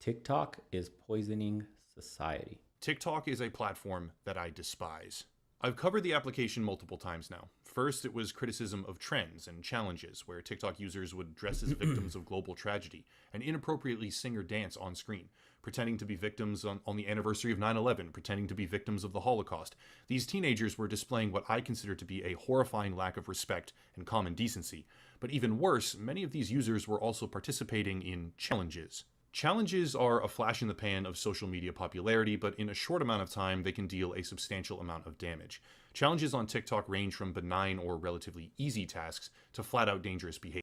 TikTok is poisoning society. TikTok is a platform that I despise. I've covered the application multiple times now. First, it was criticism of trends and challenges, where TikTok users would dress as victims of global tragedy and inappropriately sing or dance on screen, pretending to be victims on the anniversary of 9/11, pretending to be victims of the Holocaust. These teenagers were displaying what I consider to be a horrifying lack of respect and common decency. But even worse, many of these users were also participating in challenges. Challenges are a flash in the pan of social media popularity, but in a short amount of time, they can deal a substantial amount of damage. Challenges on TikTok range from benign or relatively easy tasks to flat out dangerous behavior.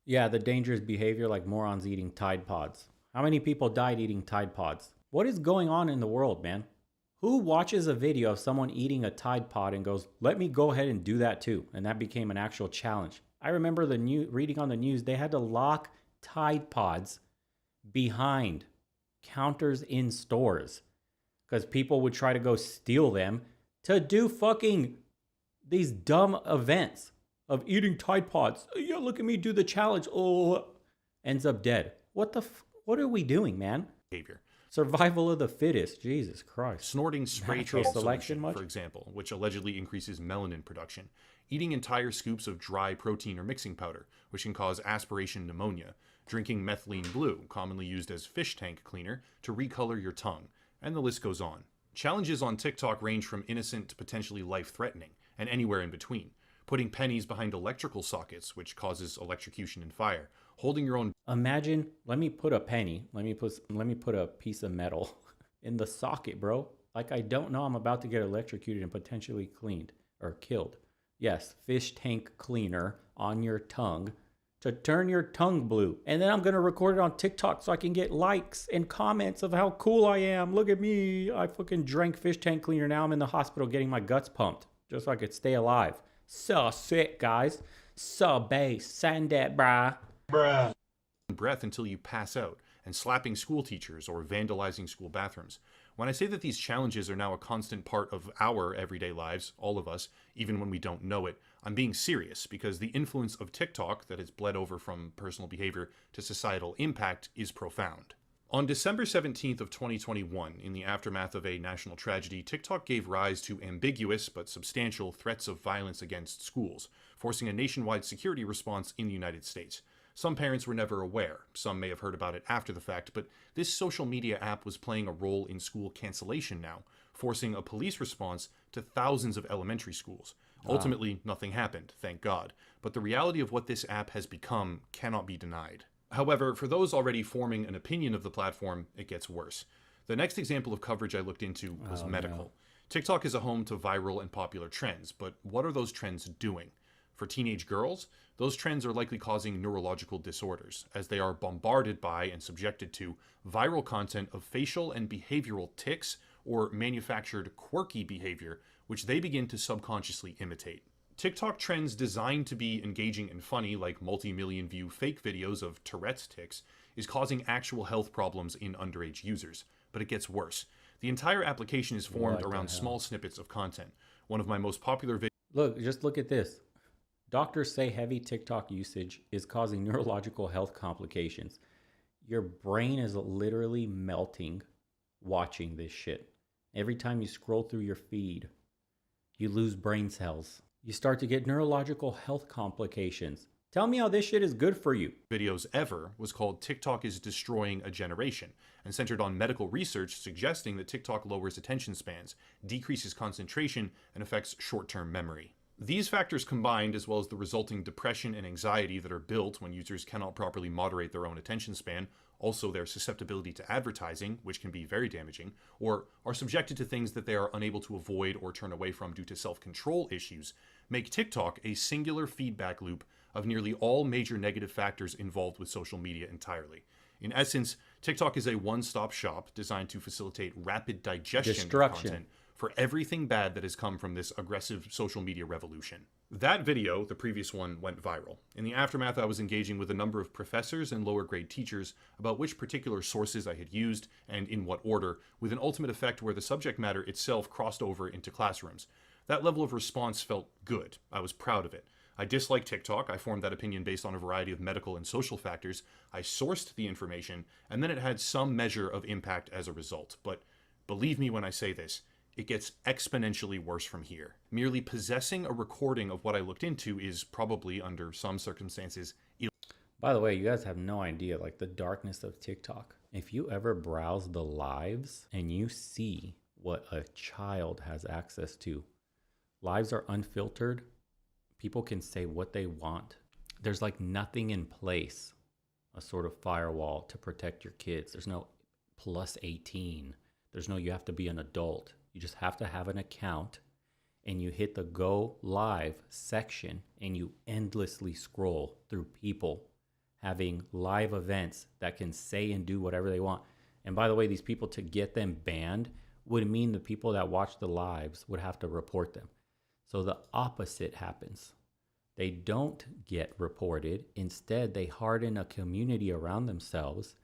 Yeah, the dangerous behavior like morons eating Tide Pods. How many people died eating Tide Pods? What is going on in the world, man? Who watches a video of someone eating a Tide Pod and goes, let me go ahead and do that too? And that became an actual challenge. I remember reading on the news, they had to lock Tide Pods behind counters in stores because people would try to go steal them to do fucking these dumb events of eating Tide Pods. Yeah, look at me do the challenge. Oh, ends up dead. What are we doing, man? Survival of the fittest. Jesus Christ. Snorting spray Natural tan selection solution, for example, which allegedly increases melanin production. Eating entire scoops of dry protein or mixing powder, which can cause aspiration pneumonia. Drinking methylene blue, commonly used as fish tank cleaner, to recolor your tongue. And the list goes on. Challenges on TikTok range from innocent to potentially life-threatening, and anywhere in between. Putting pennies behind electrical sockets, which causes electrocution and fire. Holding your own... Imagine, let me put a piece of metal in the socket, bro. Like I don't know I'm about to get electrocuted and potentially cleaned or killed. Yes, fish tank cleaner on your tongue to turn your tongue blue. And then I'm going to record it on TikTok so I can get likes and comments of how cool I am. Look at me. I fucking drank fish tank cleaner. Now I'm in the hospital getting my guts pumped just so I could stay alive. So sick, guys. So bass. Send it, bruh. Breath until you pass out, and slapping school teachers or vandalizing school bathrooms. When I say that these challenges are now a constant part of our everyday lives, all of us, even when we don't know it, I'm being serious because the influence of TikTok that has bled over from personal behavior to societal impact is profound. On December 17th of 2021, in the aftermath of a national tragedy, TikTok gave rise to ambiguous but substantial threats of violence against schools, forcing a nationwide security response in the United States. Some parents were never aware, some may have heard about it after the fact, but this social media app was playing a role in school cancellation now, forcing a police response to thousands of elementary schools. Ultimately, nothing happened, thank God, but the reality of what this app has become cannot be denied. However, for those already forming an opinion of the platform, it gets worse. The next example of coverage I looked into was medical. No. TikTok is a home to viral and popular trends, but what are those trends doing? For teenage girls, those trends are likely causing neurological disorders, as they are bombarded by and subjected to viral content of facial and behavioral tics or manufactured quirky behavior, which they begin to subconsciously imitate. TikTok trends designed to be engaging and funny, like multi-million view fake videos of Tourette's tics, is causing actual health problems in underage users. But it gets worse. The entire application is formed around small snippets of content. One of my most popular videos... Just look at this. Doctors say heavy TikTok usage is causing neurological health complications. Your brain is literally melting watching this shit. Every time you scroll through your feed, you lose brain cells. You start to get neurological health complications. Tell me how this shit is good for you. Videos ever was called TikTok is Destroying a Generation and centered on medical research suggesting that TikTok lowers attention spans, decreases concentration, and affects short-term memory. These factors combined, as well as the resulting depression and anxiety that are built when users cannot properly moderate their own attention span, also their susceptibility to advertising, which can be very damaging, or are subjected to things that they are unable to avoid or turn away from due to self-control issues, make TikTok a singular feedback loop of nearly all major negative factors involved with social media entirely. In essence, TikTok is a one-stop shop designed to facilitate rapid digestion of content for everything bad that has come from this aggressive social media revolution. That video, the previous one, went viral. In the aftermath, I was engaging with a number of professors and lower grade teachers about which particular sources I had used and in what order, with an ultimate effect where the subject matter itself crossed over into classrooms. That level of response felt good. I was proud of it. I dislike TikTok. I formed that opinion based on a variety of medical and social factors. I sourced the information, and then it had some measure of impact as a result. But believe me when I say this, it gets exponentially worse from here. Merely possessing a recording of what I looked into is probably, under some circumstances, By the way, you guys have no idea, like the darkness of TikTok. If you ever browse the lives and you see what a child has access to, lives are unfiltered. People can say what they want. There's like nothing in place, a sort of firewall to protect your kids. There's no plus 18. There's no, you have to be an adult. You just have to have an account, and you hit the go live section and you endlessly scroll through people having live events that can say and do whatever they want. And by the way, these people, to get them banned would mean the people that watch the lives would have to report them. So the opposite happens. They don't get reported. Instead, they harden a community around themselves.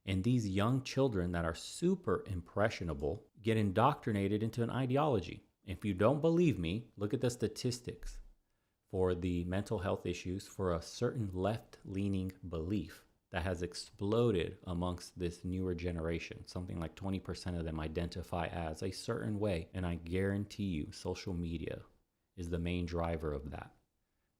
And these young children that are super impressionable get indoctrinated into an ideology. If you don't believe me, look at the statistics for the mental health issues for a certain left-leaning belief that has exploded amongst this newer generation. Something like 20% of them identify as a certain way. And I guarantee you, social media is the main driver of that.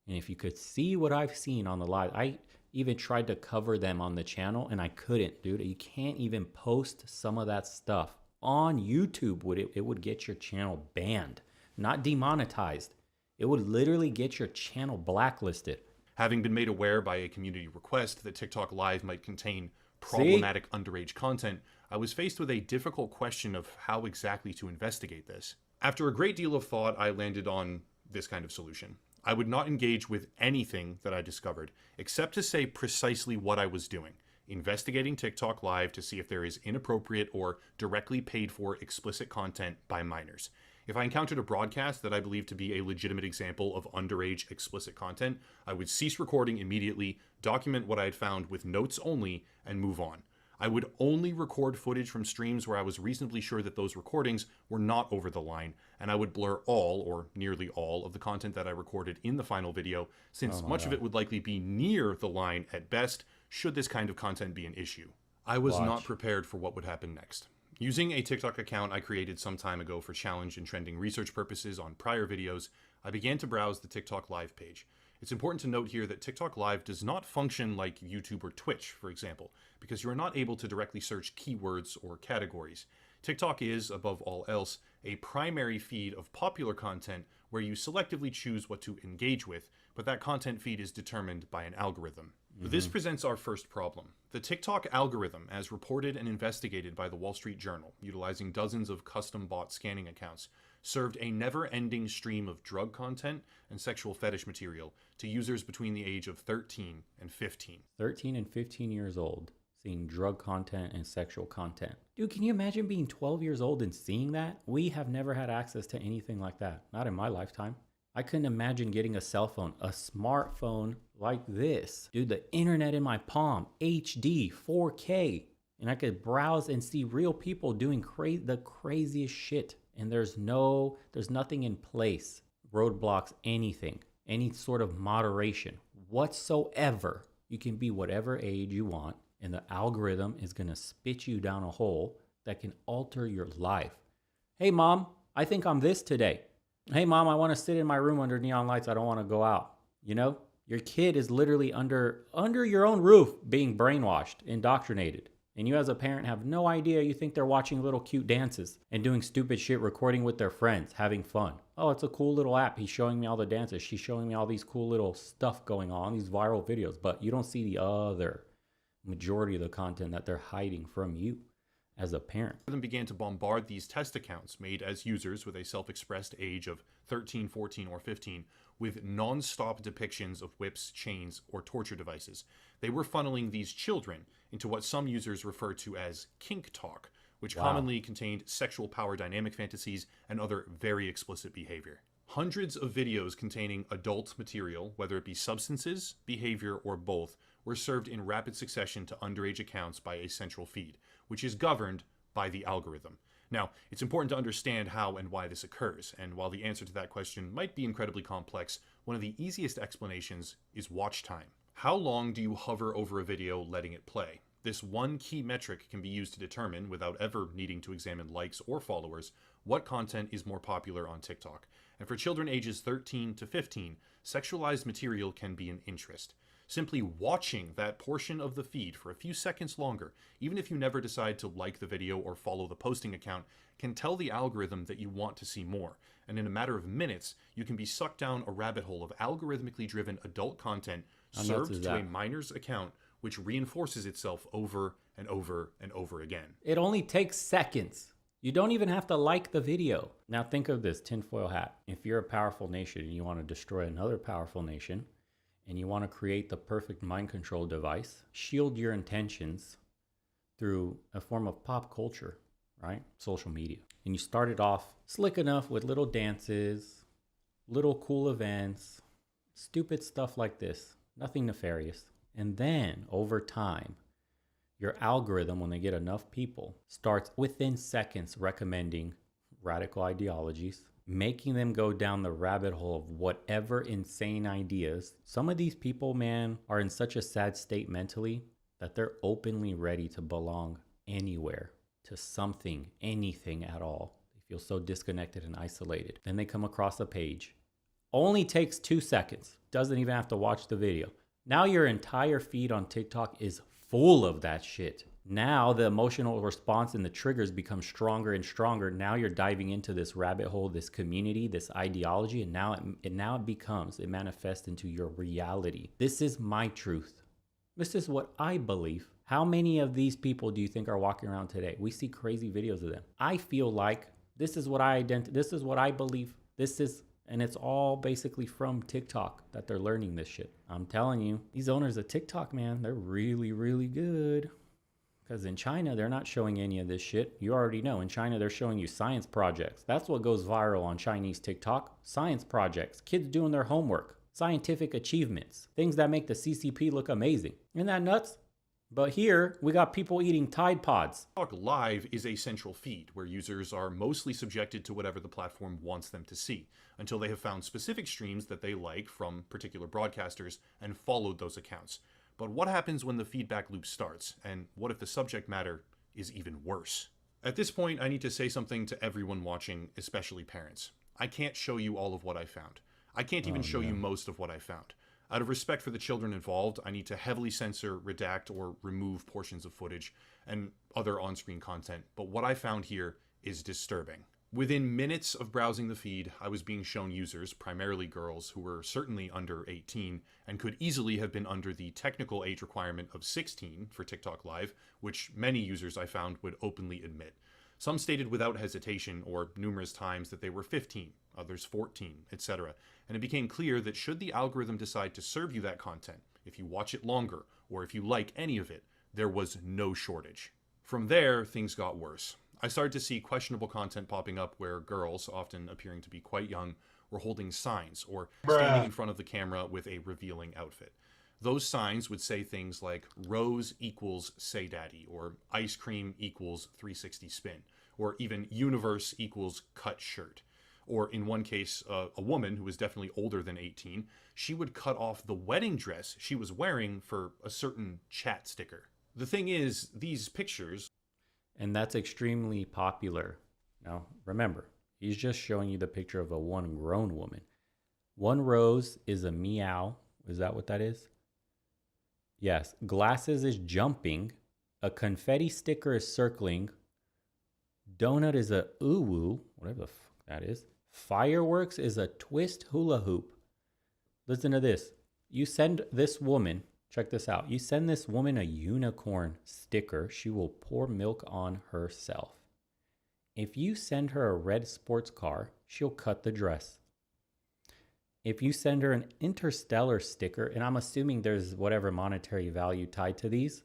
And if you could see what I've seen on the live, I even tried to cover them on the channel and I couldn't, dude. You can't even post some of that stuff on YouTube. It would get your channel banned, not demonetized. It would literally get your channel blacklisted. Having been made aware by a community request that TikTok Live might contain problematic underage content, I was faced with a difficult question of how exactly to investigate this. After a great deal of thought, I landed on this kind of solution. I would not engage with anything that I discovered, except to say precisely what I was doing: investigating TikTok Live to see if there is inappropriate or directly paid for explicit content by minors. If I encountered a broadcast that I believed to be a legitimate example of underage explicit content, I would cease recording immediately, document what I had found with notes only, and move on. I would only record footage from streams where I was reasonably sure that those recordings were not over the line, and I would blur all, or nearly all, of the content that I recorded in the final video, since much of it would likely be near the line at best, should this kind of content be an issue. I was not prepared for what would happen next. Using a TikTok account I created some time ago for challenge and trending research purposes on prior videos, I began to browse the TikTok Live page. It's important to note here that TikTok Live does not function like YouTube or Twitch, for example, because you are not able to directly search keywords or categories. TikTok is, above all else, a primary feed of popular content where you selectively choose what to engage with, but that content feed is determined by an algorithm. This presents our first problem. The TikTok algorithm, as reported and investigated by the Wall Street Journal, utilizing dozens of custom-bought scanning accounts, served a never-ending stream of drug content and sexual fetish material to users between the age of 13 and 15. 13 and 15 years old, seeing drug content and sexual content. Dude, can you imagine being 12 years old and seeing that? We have never had access to anything like that. Not in my lifetime. I couldn't imagine getting a cell phone, a smartphone like this. Dude, the internet in my palm, HD, 4K. And I could browse and see real people doing the craziest shit. And there's nothing in place. Roadblocks, anything. Any sort of moderation whatsoever. You can be whatever age you want, and the algorithm is gonna spit you down a hole that can alter your life. Hey mom, I think I'm this today. Hey mom, I want to sit in my room under neon lights. I don't want to go out. You know, your kid is literally under your own roof being brainwashed, indoctrinated. And you as a parent have no idea. You think they're watching little cute dances and doing stupid shit, recording with their friends, having fun. Oh, it's a cool little app. He's showing me all the dances. She's showing me all these cool little stuff going on, these viral videos. But you don't see the other majority of the content that they're hiding from you as a parent. Then began to bombard these test accounts made as users with a self-expressed age of 13, 14, or 15 with non-stop depictions of whips, chains, or torture devices. They were funneling these children into what some users refer to as kink talk, which commonly contained sexual power dynamic fantasies and other very explicit behavior. Hundreds of videos containing adult material, whether it be substances, behavior, or both, were served in rapid succession to underage accounts by a central feed, which is governed by the algorithm. Now, it's important to understand how and why this occurs, and while the answer to that question might be incredibly complex, one of the easiest explanations is watch time. How long do you hover over a video letting it play? This one key metric can be used to determine, without ever needing to examine likes or followers, what content is more popular on TikTok. And for children ages 13 to 15, sexualized material can be an interest. Simply watching that portion of the feed for a few seconds longer, even if you never decide to like the video or follow the posting account, can tell the algorithm that you want to see more. And in a matter of minutes, you can be sucked down a rabbit hole of algorithmically driven adult content served to a minor's account, which reinforces itself over and over and over again. It only takes seconds. You don't even have to like the video. Now think of this tinfoil hat. If you're a powerful nation and you want to destroy another powerful nation, and you want to create the perfect mind control device, shield your intentions through a form of pop culture, right? Social media. And you start it off slick enough with little dances, little cool events, stupid stuff like this, nothing nefarious. And then over time, your algorithm, when they get enough people, starts within seconds recommending radical ideologies, making them go down the rabbit hole of whatever insane ideas. Some of these people, man, are in such a sad state mentally that they're openly ready to belong anywhere, to something, anything at all. They feel so disconnected and isolated. Then they come across a page. Only takes 2 seconds. Doesn't even have to watch the video. Now your entire feed on TikTok is full of that shit. Now the emotional response and the triggers become stronger and stronger. Now you're diving into this rabbit hole, this community, this ideology, and now it manifests into your reality. This is my truth. This is what I believe. How many of these people do you think are walking around today? We see crazy videos of them. I feel like this is what this is what I believe. And it's all basically from TikTok that they're learning this shit. I'm telling you, these owners of TikTok, man, they're really, really good. Because in China, they're not showing any of this shit. You already know. In China, they're showing you science projects. That's what goes viral on Chinese TikTok. Science projects. Kids doing their homework. Scientific achievements. Things that make the CCP look amazing. Isn't that nuts? But here, we got people eating Tide Pods. TikTok Live is a central feed where users are mostly subjected to whatever the platform wants them to see, until they have found specific streams that they like from particular broadcasters and followed those accounts. But what happens when the feedback loop starts? And what if the subject matter is even worse? At this point, I need to say something to everyone watching, especially parents. I can't show you all of what I found. I can't even show you most of what I found. Out of respect for the children involved, I need to heavily censor, redact, or remove portions of footage and other on-screen content. But what I found here is disturbing. Within minutes of browsing the feed, I was being shown users, primarily girls, who were certainly under 18 and could easily have been under the technical age requirement of 16 for TikTok Live, which many users I found would openly admit. Some stated without hesitation or numerous times that they were 15, others 14, etc. And it became clear that should the algorithm decide to serve you that content, if you watch it longer, or if you like any of it, there was no shortage. From there, things got worse. I started to see questionable content popping up where girls, often appearing to be quite young, were holding signs or standing in front of the camera with a revealing outfit. Those signs would say things like rose equals say daddy, or ice cream equals 360 spin, or even universe equals cut shirt. Or in one case, a woman who was definitely older than 18, she would cut off the wedding dress she was wearing for a certain chat sticker. The thing is, these pictures... And that's extremely popular. Now, remember, he's just showing you the picture of one grown woman. One rose is a meow. Is that what that is? Yes. Glasses is jumping. A confetti sticker is circling. Donut is a ooh-woo, whatever the fuck that is. Fireworks is a twist hula hoop. Listen to this. You send this woman... Check this out. You send this woman a unicorn sticker, she will pour milk on herself. If you send her a red sports car, she'll cut the dress. If you send her an interstellar sticker, and I'm assuming there's whatever monetary value tied to these,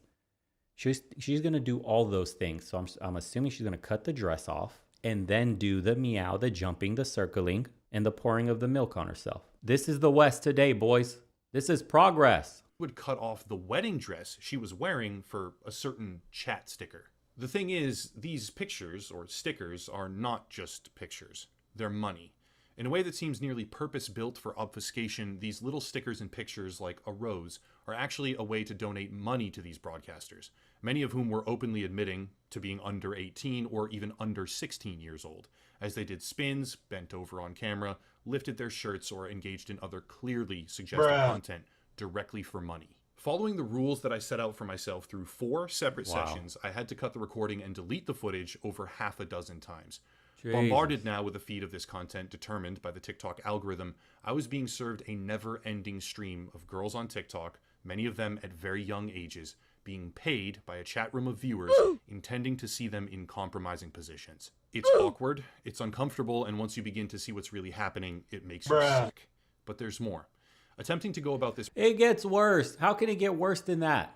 she's going to do all those things. So I'm assuming she's going to cut the dress off and then do the meow, the jumping, the circling, and the pouring of the milk on herself. This is the West today, boys. This is progress. Would cut off the wedding dress she was wearing for a certain chat sticker. The thing is, these pictures or stickers are not just pictures, they're money. In a way that seems nearly purpose-built for obfuscation, these little stickers and pictures, like a rose, are actually a way to donate money to these broadcasters, many of whom were openly admitting to being under 18 or even under 16 years old, as they did spins, bent over on camera, lifted their shirts, or engaged in other clearly suggestive content directly for money. Following the rules that I set out for myself through 4 separate sessions, I had to cut the recording and delete the footage over half a dozen times. Jesus. Bombarded now with a feed of this content determined by the TikTok algorithm, I was being served a never-ending stream of girls on TikTok, many of them at very young ages, being paid by a chat room of viewers intending to see them in compromising positions. It's awkward, it's uncomfortable, and once you begin to see what's really happening, it makes you sick. But there's more. Attempting to go about this... It gets worse. How can it get worse than that?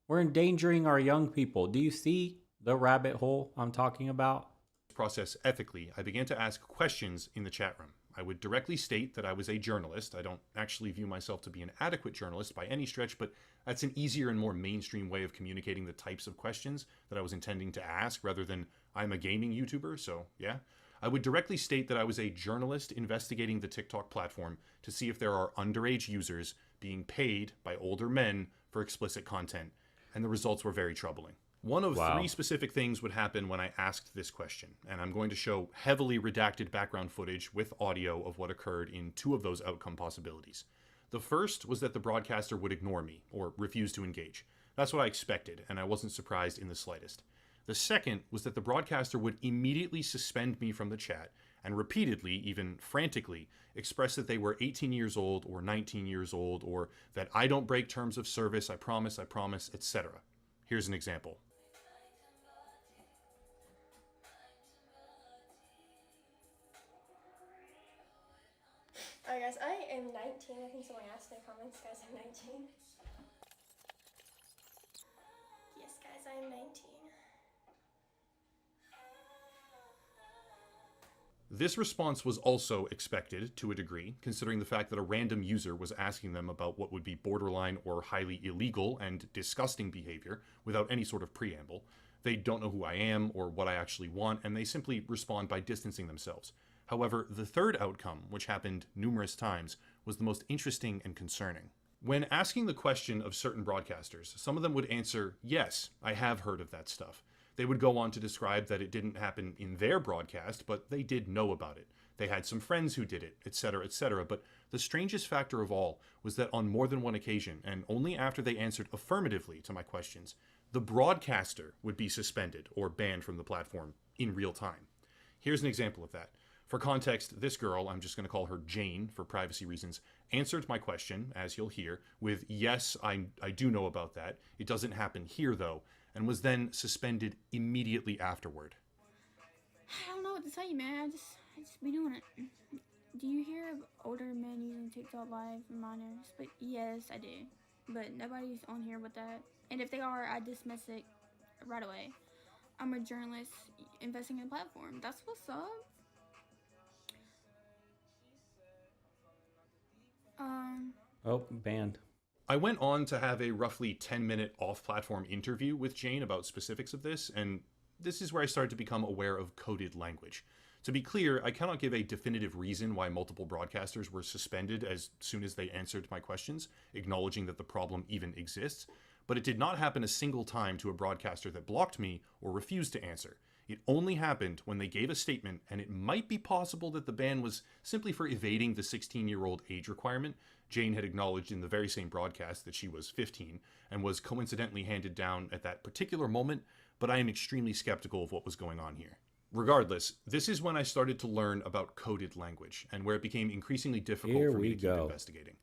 We're endangering our young people. Do you see the rabbit hole I'm talking about? Process ethically, I began to ask questions in the chat room. I would directly state that I was a journalist. I don't actually view myself to be an adequate journalist by any stretch, but that's an easier and more mainstream way of communicating the types of questions that I was intending to ask rather than I'm a gaming YouTuber, so yeah. I would directly state that I was a journalist investigating the TikTok platform to see if there are underage users being paid by older men for explicit content, and the results were very troubling. One of 3 specific things would happen when I asked this question, and I'm going to show heavily redacted background footage with audio of what occurred in 2 of those outcome possibilities. The first was that the broadcaster would ignore me, or refuse to engage. That's what I expected, and I wasn't surprised in the slightest. The second was that the broadcaster would immediately suspend me from the chat, and repeatedly, even frantically, express that they were 18 years old, or 19 years old, or that I don't break terms of service, I promise, etc. Here's an example. Alright guys, I am 19. I think someone asked in the comments, guys, I'm 19. Yes guys, I am 19. This response was also expected to a degree, considering the fact that a random user was asking them about what would be borderline or highly illegal and disgusting behavior without any sort of preamble. They don't know who I am or what I actually want, and they simply respond by distancing themselves. However, the third outcome, which happened numerous times, was the most interesting and concerning. When asking the question of certain broadcasters, some of them would answer, yes, I have heard of that stuff. They would go on to describe that it didn't happen in their broadcast, but they did know about it. They had some friends who did it, etc., etc. But the strangest factor of all was that on more than one occasion, and only after they answered affirmatively to my questions, the broadcaster would be suspended or banned from the platform in real time. Here's an example of that. For context, this girl, I'm just going to call her Jane for privacy reasons, answered my question, as you'll hear, with, yes, I do know about that. It doesn't happen here, though, and was then suspended immediately afterward. I don't know what to tell you, man. I just be doing it. Do you hear of older men using TikTok Live for minors? But yes, I do. But nobody's on here with that. And if they are, I dismiss it right away. I'm a journalist investing in a platform. That's what's up. Oh, banned. I went on to have a roughly 10-minute off-platform interview with Jane about specifics of this, and this is where I started to become aware of coded language. To be clear, I cannot give a definitive reason why multiple broadcasters were suspended as soon as they answered my questions, acknowledging that the problem even exists, but it did not happen a single time to a broadcaster that blocked me or refused to answer. It only happened when they gave a statement, and it might be possible that the ban was simply for evading the 16-year-old age requirement. Jane had acknowledged in the very same broadcast that she was 15 and was coincidentally handed down at that particular moment, but I am extremely skeptical of what was going on here. Regardless, this is when I started to learn about coded language and where it became increasingly difficult for me to keep investigating.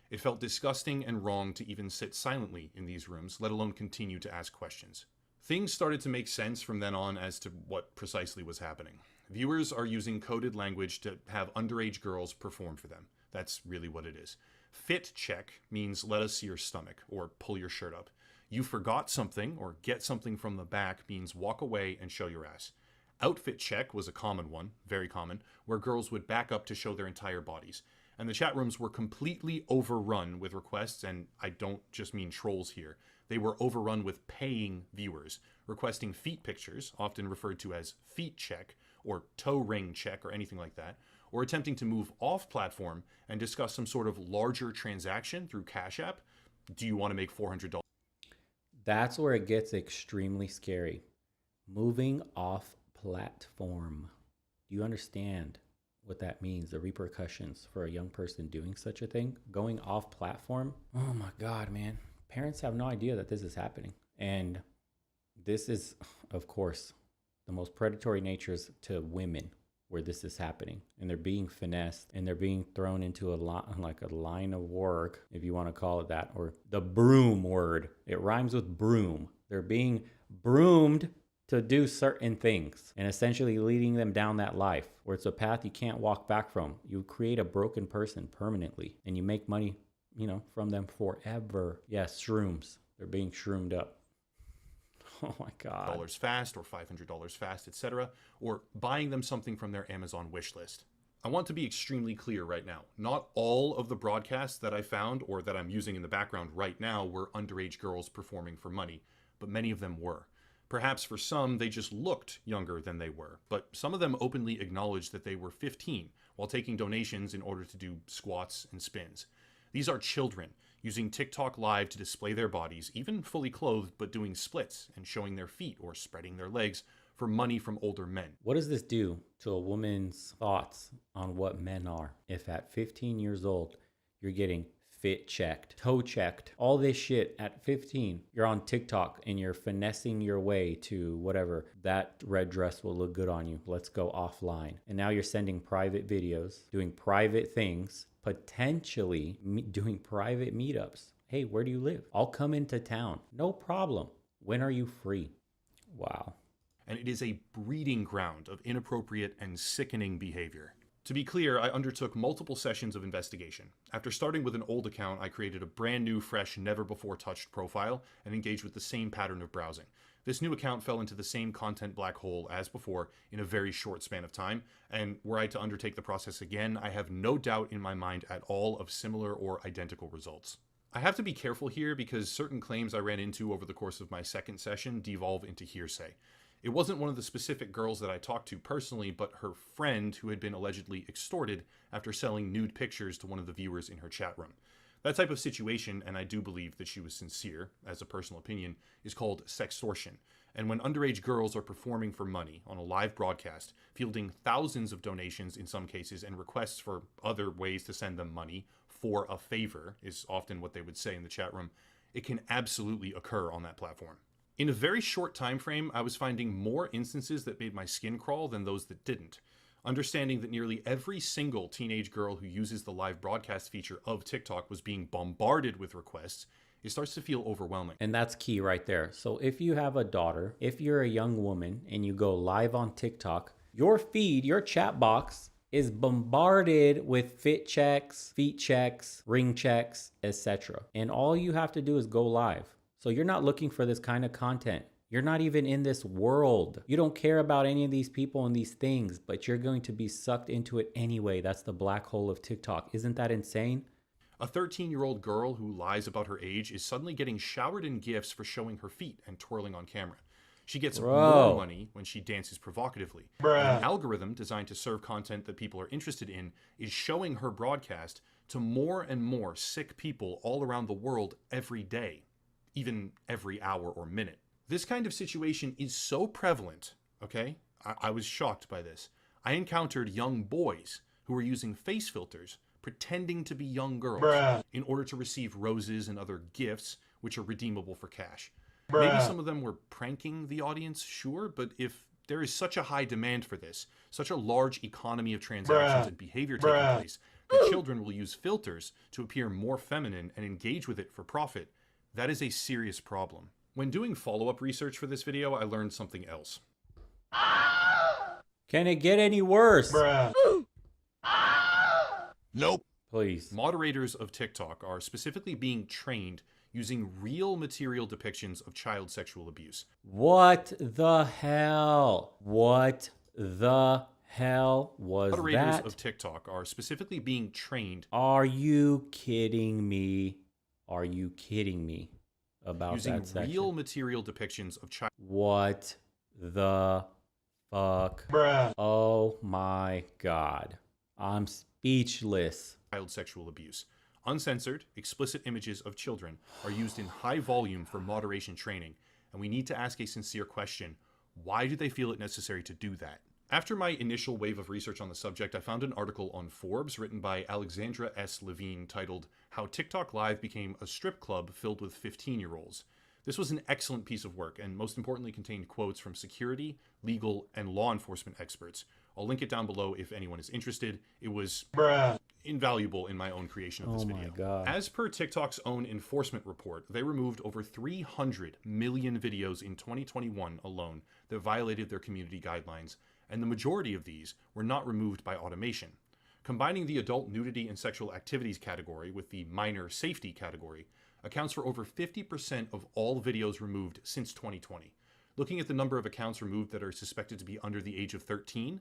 It felt disgusting and wrong to even sit silently in these rooms, let alone continue to ask questions. Things started to make sense from then on as to what precisely was happening. Viewers are using coded language to have underage girls perform for them. That's really what it is. Fit check means let us see your stomach or pull your shirt up. You forgot something or get something from the back means walk away and show your ass. Outfit check was a common one, very common, where girls would back up to show their entire bodies. and the chat rooms were completely overrun with requests, and I don't just mean trolls here. They were overrun with paying viewers, requesting feet pictures, often referred to as feet check, or toe ring check, or anything like that, or attempting to move off platform and discuss some sort of larger transaction through Cash App. Do you want to make $400? That's where it gets extremely scary. Moving off platform. Do you understand what that means? The repercussions for a young person doing such a thing? Going off platform? Oh my God, man. Parents have no idea that this is happening. And this is, of course, the most predatory natures to women where this is happening, and they're being finessed and they're being thrown into a line of work, if you want to call it that, or the broom word. It rhymes with broom. They're being broomed to do certain things and essentially leading them down that life where it's a path you can't walk back from. You create a broken person permanently and you make money, from them forever. Yes, shrooms. They're being shroomed up. Oh my God. Dollars fast or $500 fast, etc., or buying them something from their Amazon wish list. I want to be extremely clear right now. Not all of the broadcasts that I found or that I'm using in the background right now were underage girls performing for money, but many of them were. Perhaps for some, they just looked younger than they were, but some of them openly acknowledged that they were 15 while taking donations in order to do squats and spins. These are children using TikTok Live to display their bodies, even fully clothed, but doing splits and showing their feet or spreading their legs for money from older men. What does this do to a woman's thoughts on what men are? If at 15 years old, you're getting fit checked, toe checked, all this shit at 15, you're on TikTok and you're finessing your way to whatever, that red dress will look good on you. Let's go offline. And now you're sending private videos, doing private things, potentially doing private meetups. Hey, where do you live? I'll come into town. No problem. When are you free? Wow. And it is a breeding ground of inappropriate and sickening behavior. To be clear, I undertook multiple sessions of investigation. After starting with an old account, I created a brand new, fresh, never-before-touched profile and engaged with the same pattern of browsing. This new account fell into the same content black hole as before in a very short span of time, and were I to undertake the process again, I have no doubt in my mind at all of similar or identical results. I have to be careful here because certain claims I ran into over the course of my second session devolve into hearsay. It wasn't one of the specific girls that I talked to personally, but her friend who had been allegedly extorted after selling nude pictures to one of the viewers in her chat room. That type of situation, and I do believe that she was sincere, as a personal opinion, is called sextortion. And when underage girls are performing for money on a live broadcast, fielding thousands of donations in some cases and requests for other ways to send them money for a favor, is often what they would say in the chat room, it can absolutely occur on that platform. In a very short time frame, I was finding more instances that made my skin crawl than those that didn't. Understanding that nearly every single teenage girl who uses the live broadcast feature of TikTok was being bombarded with requests, it starts to feel overwhelming. And that's key right there. So if you have a daughter, if you're a young woman and you go live on TikTok, your feed, your chat box is bombarded with fit checks, feet checks, ring checks, etc. And all you have to do is go live. So you're not looking for this kind of content. You're not even in this world. You don't care about any of these people and these things, but you're going to be sucked into it anyway. That's the black hole of TikTok. Isn't that insane? A 13-year-old girl who lies about her age is suddenly getting showered in gifts for showing her feet and twirling on camera. She gets more money when she dances provocatively. An algorithm designed to serve content that people are interested in is showing her broadcast to more and more sick people all around the world every day, even every hour or minute. This kind of situation is so prevalent, okay? I was shocked by this. I encountered young boys who were using face filters pretending to be young girls in order to receive roses and other gifts which are redeemable for cash. Maybe some of them were pranking the audience, sure, but if there is such a high demand for this, such a large economy of transactions and behavior taking place, that children will use filters to appear more feminine and engage with it for profit, that is a serious problem. When doing follow-up research for this video, I learned something else. Can it get any worse? Nope. Please. Moderators of TikTok are specifically being trained using real material depictions of child sexual abuse. What the hell? What the hell was Moderators that? of TikTok are specifically being trained Are you kidding me? Are you kidding me about using that section? real material depictions of What the fuck? Bruh. Oh my god. I'm speechless. child sexual abuse. Uncensored, explicit images of children are used in high volume for moderation training, and we need to ask a sincere question. Why do they feel it necessary to do that? After my initial wave of research on the subject, I found an article on Forbes written by Alexandra S. Levine titled, How TikTok Live Became a Strip Club Filled with 15-Year-Olds. This was an excellent piece of work, and most importantly contained quotes from security, legal, and law enforcement experts. I'll link it down below if anyone is interested. It was invaluable in my own creation of this video. Oh my god. As per TikTok's own enforcement report, they removed over 300 million videos in 2021 alone that violated their community guidelines, and the majority of these were not removed by automation. Combining the adult nudity and sexual activities category with the minor safety category accounts for over 50% of all videos removed since 2020. Looking at the number of accounts removed that are suspected to be under the age of 13,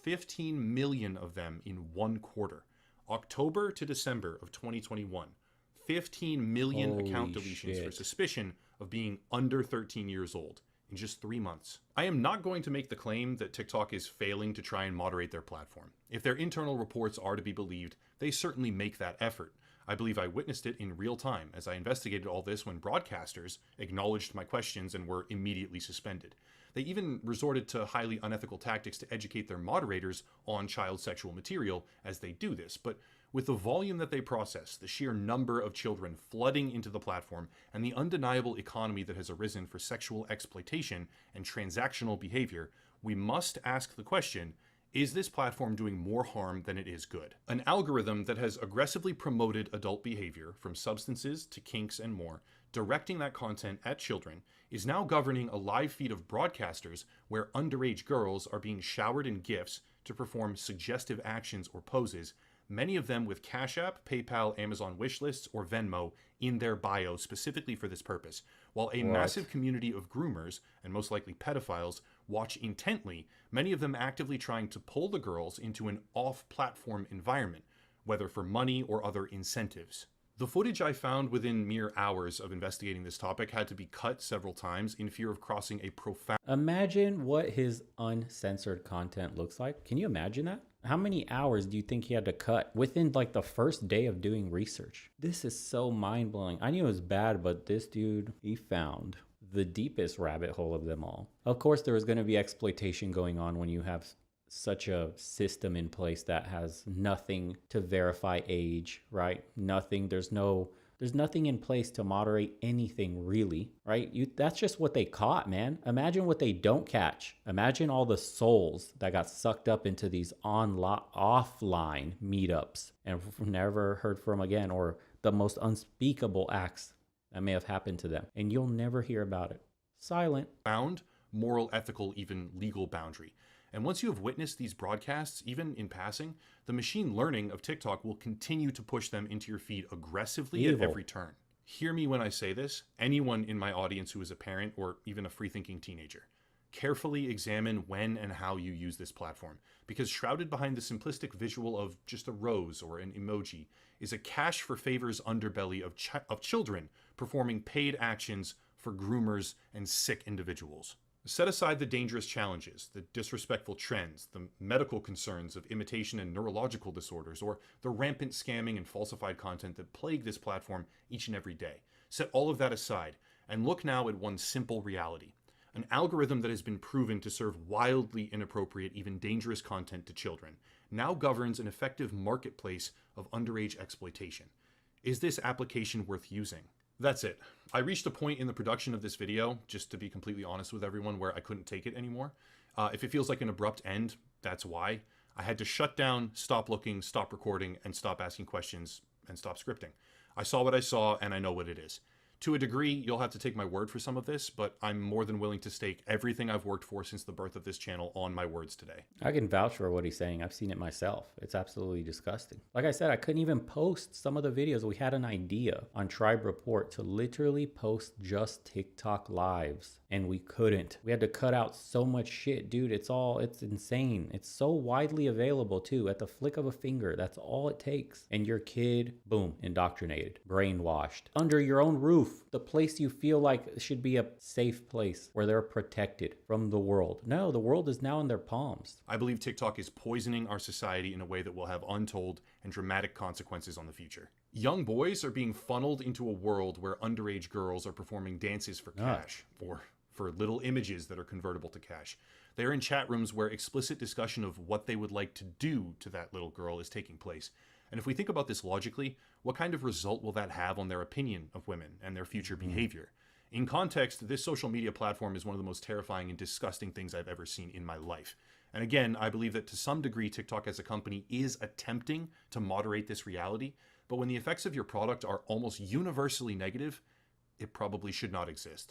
15 million of them in 1 quarter. October to December of 2021, 15 million Holy account deletions for shit. suspicion of being under 13 years old in just 3 months. I am not going to make the claim that TikTok is failing to try and moderate their platform. If their internal reports are to be believed, they certainly make that effort. I believe I witnessed it in real time as I investigated all this when broadcasters acknowledged my questions and were immediately suspended. They even resorted to highly unethical tactics to educate their moderators on child sexual material as they do this, but with the volume that they process, the sheer number of children flooding into the platform, and the undeniable economy that has arisen for sexual exploitation and transactional behavior, we must ask the question, is this platform doing more harm than it is good? An algorithm that has aggressively promoted adult behavior, from substances to kinks and more, directing that content at children, is now governing a live feed of broadcasters where underage girls are being showered in gifts to perform suggestive actions or poses, many of them with Cash App, PayPal, Amazon wishlists, or Venmo in their bio specifically for this purpose, while a massive community of groomers, and most likely pedophiles, watch intently, many of them actively trying to pull the girls into an off-platform environment, whether for money or other incentives. The footage I found within mere hours of investigating this topic had to be cut several times in fear of crossing a profound Imagine what his uncensored content looks like. Can you imagine that? How many hours do you think he had to cut within like the first day of doing research? This is so mind-blowing. I knew it was bad, but this dude, he found the deepest rabbit hole of them all. Of course, there was going to be exploitation going on when you have such a system in place that has nothing to verify age, right? Nothing. There's nothing in place to moderate anything really, right? That's just what they caught, man. Imagine what they don't catch. Imagine all the souls that got sucked up into these offline meetups and never heard from again, or the most unspeakable acts that may have happened to them. And you'll never hear about it. Silent. moral, ethical, even legal boundary. And once you have witnessed these broadcasts, even in passing, the machine learning of TikTok will continue to push them into your feed aggressively at every turn. Hear me when I say this, anyone in my audience who is a parent or even a free-thinking teenager. Carefully examine when and how you use this platform, because shrouded behind the simplistic visual of just a rose or an emoji is a cash for favors underbelly of children performing paid actions for groomers and sick individuals. Set aside the dangerous challenges, the disrespectful trends, the medical concerns of imitation and neurological disorders, or the rampant scamming and falsified content that plague this platform each and every day. Set all of that aside and look now at one simple reality. An algorithm that has been proven to serve wildly inappropriate, even dangerous content to children, now governs an effective marketplace of underage exploitation. Is this application worth using? That's it. I reached a point in the production of this video, just to be completely honest with everyone, where I couldn't take it anymore. If it feels like an abrupt end, that's why. I had to shut down, stop looking, stop recording, and stop asking questions, and stop scripting. I saw what I saw, and I know what it is. To a degree, you'll have to take my word for some of this, but I'm more than willing to stake everything I've worked for since the birth of this channel on my words today. I can vouch for what he's saying. I've seen it myself. It's absolutely disgusting. Like I said, I couldn't even post some of the videos. We had an idea on Tribe Report to literally post just TikTok lives and we couldn't. We had to cut out so much shit, dude. It's insane. It's so widely available too. At the flick of a finger, that's all it takes. And your kid, boom, indoctrinated, brainwashed. Under your own roof, the place you feel like should be a safe place where they're protected from the world. No, the world is now in their palms. I believe TikTok is poisoning our society in a way that will have untold and dramatic consequences on the future. Young boys are being funneled into a world where underage girls are performing dances for cash, or for little images that are convertible to cash. They are in chat rooms where explicit discussion of what they would like to do to that little girl is taking place. And if we think about this logically, what kind of result will that have on their opinion of women and their future behavior? In context, this social media platform is one of the most terrifying and disgusting things I've ever seen in my life. And again, I believe that to some degree, TikTok as a company is attempting to moderate this reality, but when the effects of your product are almost universally negative, it probably should not exist.